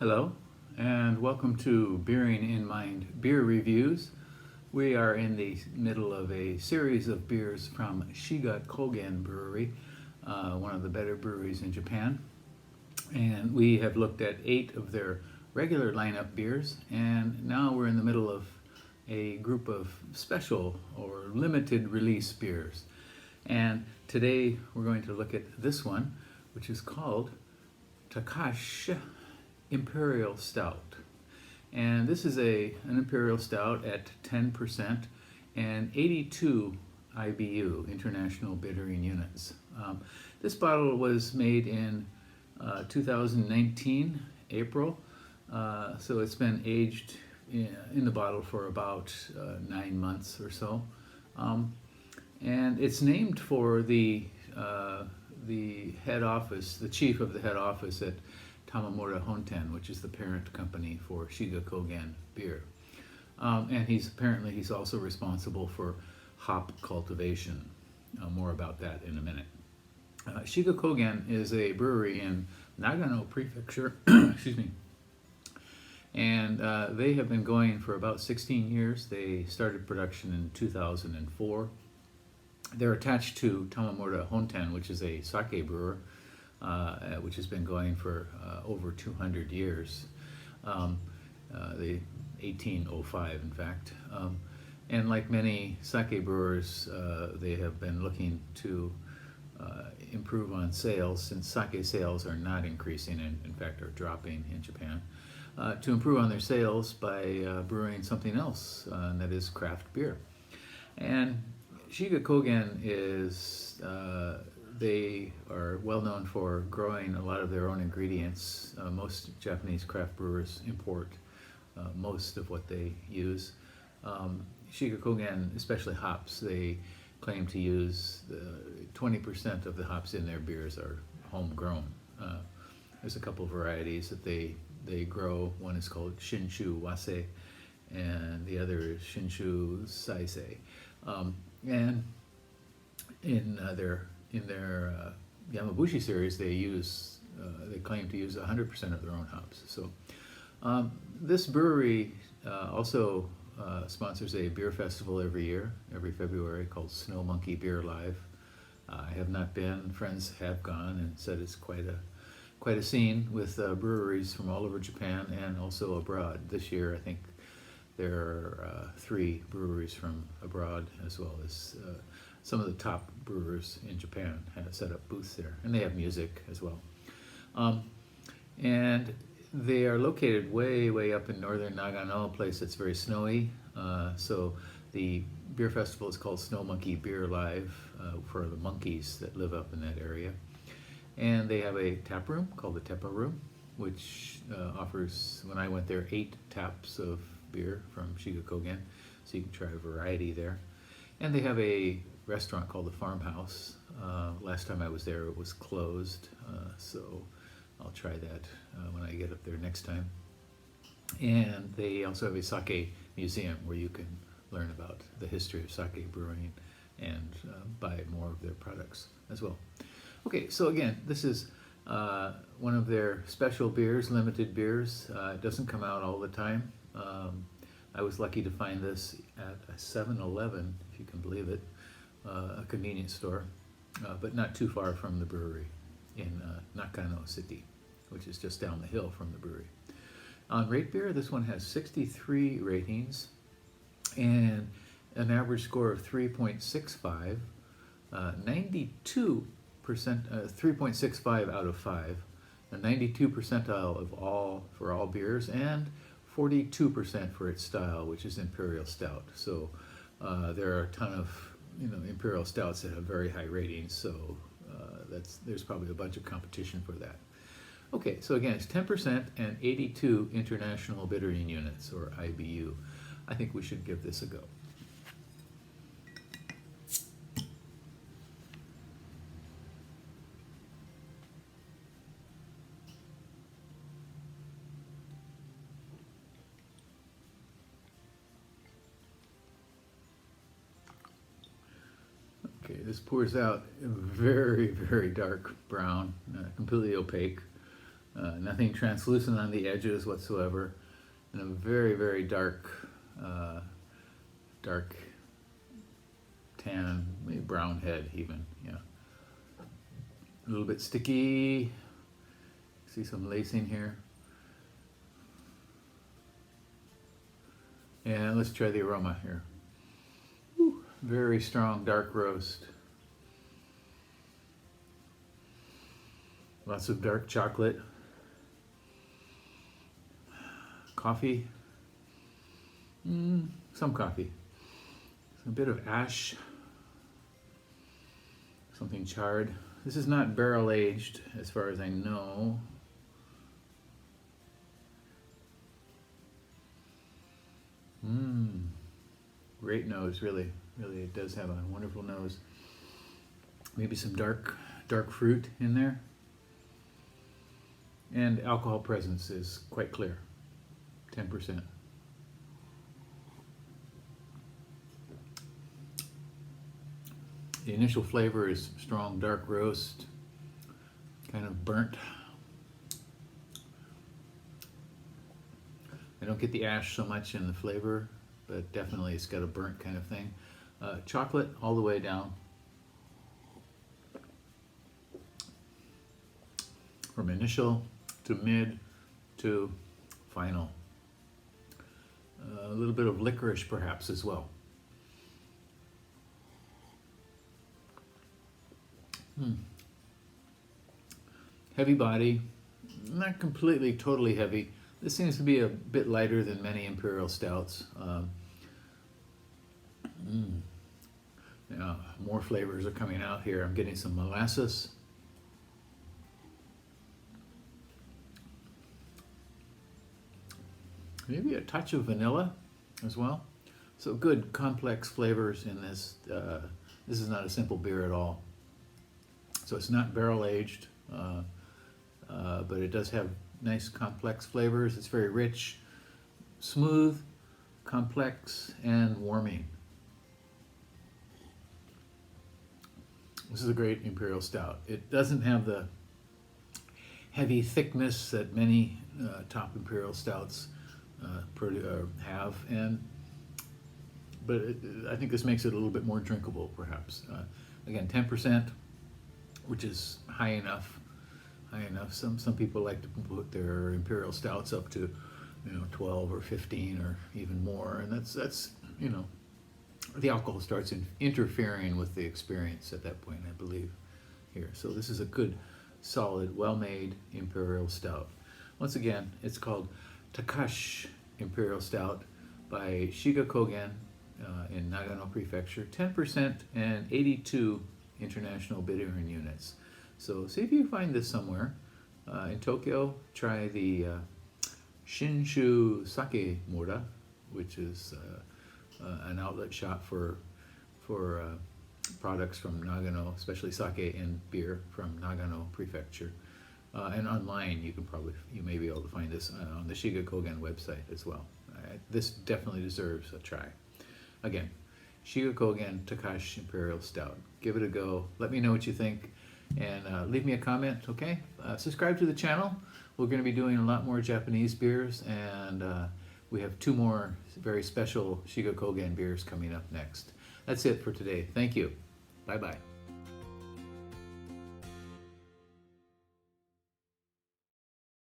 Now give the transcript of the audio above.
Hello, and welcome to Beering in Mind Beer Reviews. We are in the middle of a series of beers from Shiga Kogen Brewery, one of the better breweries in Japan. And we have looked at 8 of their regular lineup beers, and now we're in the middle of a group of special or limited release beers. And today we're going to look at this one, which is called Takashi Imperial Stout. And this is an Imperial Stout at 10% and 82 IBU, International Bittering Units. This bottle was made in 2019, April, so it's been aged in the bottle for about 9 months or so. And it's named for the head office, the chief of the head office at Tamamura-Honten, which is the parent company for Shiga Kogen Beer. And he's also responsible for hop cultivation. More about that in a minute. Shiga Kogen is a brewery in Nagano Prefecture, excuse me, and they have been going for about 16 years. They started production in 2004. They're attached to Tamamura-Honten, which is a sake brewer, which has been going for over 200 years, 1805 in fact. And like many sake brewers, they have been looking to improve on sales, since sake sales are not increasing and in fact are dropping in Japan, to improve on their sales by brewing something else, and that is craft beer. And Shiga Kogen is they are well known for growing a lot of their own ingredients. Most Japanese craft brewers import most of what they use. Shiga Kogen, especially hops, they claim to use 20% of the hops in their beers are homegrown. There's a couple varieties that they grow. One is called Shinshu Wase, and the other is Shinshu Saisei. And in their Yamabushi series, they claim to use 100% of their own hops. So this brewery also sponsors a beer festival every year, every February, called Snow Monkey Beer Live. I have not been. Friends have gone and said it's quite a scene with breweries from all over Japan and also abroad. This year, I think there are 3 breweries from abroad, as well as some of the top brewers in Japan have set up booths there, and they have music as well. And they are located way up in northern Nagano, a place that's very snowy. So the beer festival is called Snow Monkey Beer Live for the monkeys that live up in that area. And they have a tap room called the Teppa Room, which offers, when I went there, 8 taps of beer from Shiga Kogen, so you can try a variety there. And they have a restaurant called the Farmhouse. Last time I was there, it was closed, so I'll try that when I get up there next time. And they also have a sake museum where you can learn about the history of sake brewing and buy more of their products as well. Okay, so again, this is one of their special beers, limited beers. It doesn't come out all the time. I was lucky to find this at a 7-Eleven, if you can believe it, a convenience store, but not too far from the brewery in Nakano City, which is just down the hill from the brewery. On RateBeer, this one has 63 ratings and an average score of 3.65, 92%, 3.65 out of 5, a 92 percentile for all beers, and 42% for its style, which is Imperial Stout. So there are a ton of Imperial Stouts that have very high ratings, so there's probably a bunch of competition for that. Okay, so again, it's 10% and 82 International Bittering Units, or IBU. I think we should give this a go. Okay, this pours out very dark brown, completely opaque. Nothing translucent on the edges whatsoever, and a very, very dark, dark tan, maybe brown head even, yeah. A little bit sticky. See some lacing here. And let's try the aroma here. Whew, very strong dark roast. Lots of dark chocolate. Coffee. Some coffee. A bit of ash. Something charred. This is not barrel aged as far as I know. Great nose, really. Really, it does have a wonderful nose. Maybe some dark fruit in there. And alcohol presence is quite clear, 10%. The initial flavor is strong dark roast, kind of burnt. I don't get the ash so much in the flavor, but definitely it's got a burnt kind of thing. Chocolate all the way down. From initial to mid to final. A little bit of licorice perhaps as well. Heavy body, not completely totally heavy. This seems to be a bit lighter than many Imperial Stouts. Yeah, more flavors are coming out here. I'm getting some molasses. Maybe a touch of vanilla as well. So good complex flavors in this. This is not a simple beer at all. So it's not barrel aged, but it does have nice complex flavors. It's very rich, smooth, complex, and warming. This is a great Imperial Stout. It doesn't have the heavy thickness that many top Imperial Stouts have, but I think this makes it a little bit more drinkable, perhaps. Again, 10%, which is high enough. Some people like to put their Imperial Stouts up to, 12 or 15 or even more, and that's the alcohol starts interfering with the experience at that point, I believe, here. So this is a good, solid, well-made Imperial Stout. Once again, it's called Takashi Imperial Stout by Shiga Kogen in Nagano Prefecture, 10% and 82 international bittering units. So see if you find this somewhere. In Tokyo, try the Shinshu Sake Mura, which is an outlet shop for products from Nagano, especially sake and beer from Nagano Prefecture. And online, you may be able to find this on the Shiga Kogen website as well. This definitely deserves a try. Again, Shiga Kogen Takashi Imperial Stout. Give it a go. Let me know what you think, and leave me a comment. Okay, subscribe to the channel. We're going to be doing a lot more Japanese beers, and we have 2 more very special Shiga Kogen beers coming up next. That's it for today. Thank you. Bye bye.